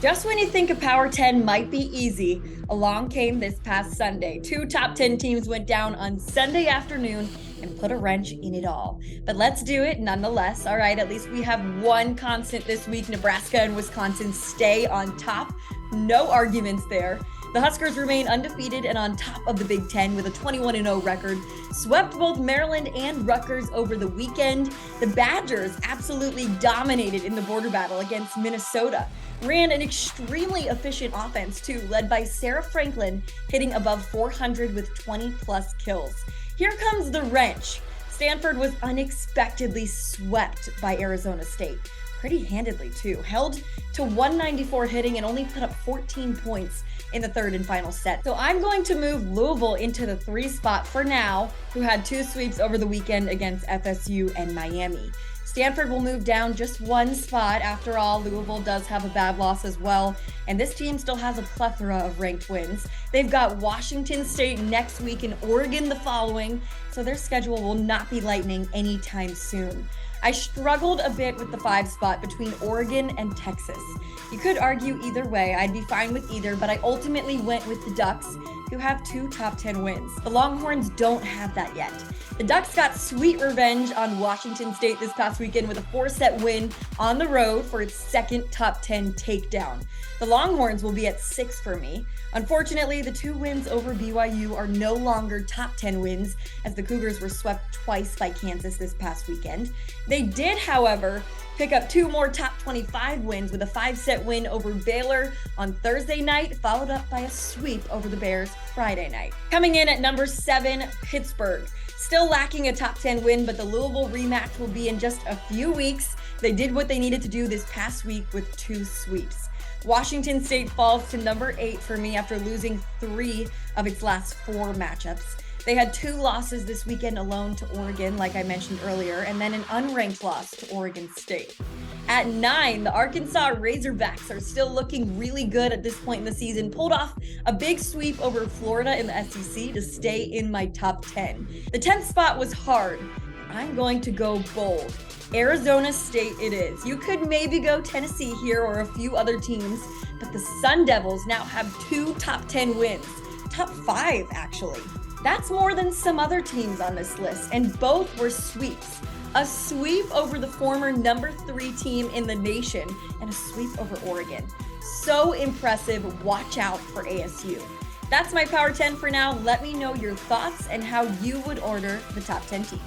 Just when you think a Power 10 might be easy, along came this past Sunday. Two top 10 teams went down on Sunday afternoon and put a wrench in it all. But let's do it nonetheless. All right, at least we have one constant this week. Nebraska and Wisconsin stay on top. No arguments there. The Huskers remain undefeated and on top of the Big Ten with a 21-0 record. Swept both Maryland and Rutgers over the weekend. The Badgers absolutely dominated in the border battle against Minnesota. Ran an extremely efficient offense too, led by Sarah Franklin, hitting above 400 with 20-plus kills. Here comes the wrench. Stanford was unexpectedly swept by Arizona State. Pretty handedly too. Held to 194 hitting and only put up 14 points in the third and final set. So I'm going to move Louisville into the 3 spot for now, who had 2 sweeps over the weekend against FSU and Miami. Stanford will move down just 1 spot. After all, Louisville does have a bad loss as well, and this team still has a plethora of ranked wins. They've got Washington State next week and Oregon the following, so their schedule will not be lightening anytime soon. I struggled a bit with the 5 spot between Oregon and Texas. You could argue either way, I'd be fine with either, but I ultimately went with the Ducks, who have 2 top 10 wins. The Longhorns don't have that yet. The Ducks got sweet revenge on Washington State this past weekend with a 4-set win on the road for its second top 10 takedown. The Longhorns will be at 6 for me. Unfortunately, the 2 wins over BYU are no longer top 10 wins, as the Cougars were swept twice by Kansas this past weekend. They did, however, pick up 2 more top 25 wins with a 5-set win over Baylor on Thursday night, followed up by a sweep over the Bears Friday night. Coming in at number 7, Pittsburgh. Still lacking a top 10 win, but the Louisville rematch will be in just a few weeks. They did what they needed to do this past week with 2 sweeps. Washington State falls to number 8 for me after losing 3 of its last 4 matchups. They had 2 losses this weekend alone to Oregon, like I mentioned earlier, and then an unranked loss to Oregon State. At 9, the Arkansas Razorbacks are still looking really good at this point in the season. Pulled off a big sweep over Florida in the SEC to stay in my top 10. The 10th spot was hard. I'm going to go bold. Arizona State it is. You could maybe go Tennessee here or a few other teams, but the Sun Devils now have 2 top 10 wins. Top 5, actually. That's more than some other teams on this list, and both were sweeps. A sweep over the former number 3 team in the nation, and a sweep over Oregon. So impressive. Watch out for ASU. That's my Power 10 for now. Let me know your thoughts and how you would order the top 10 teams.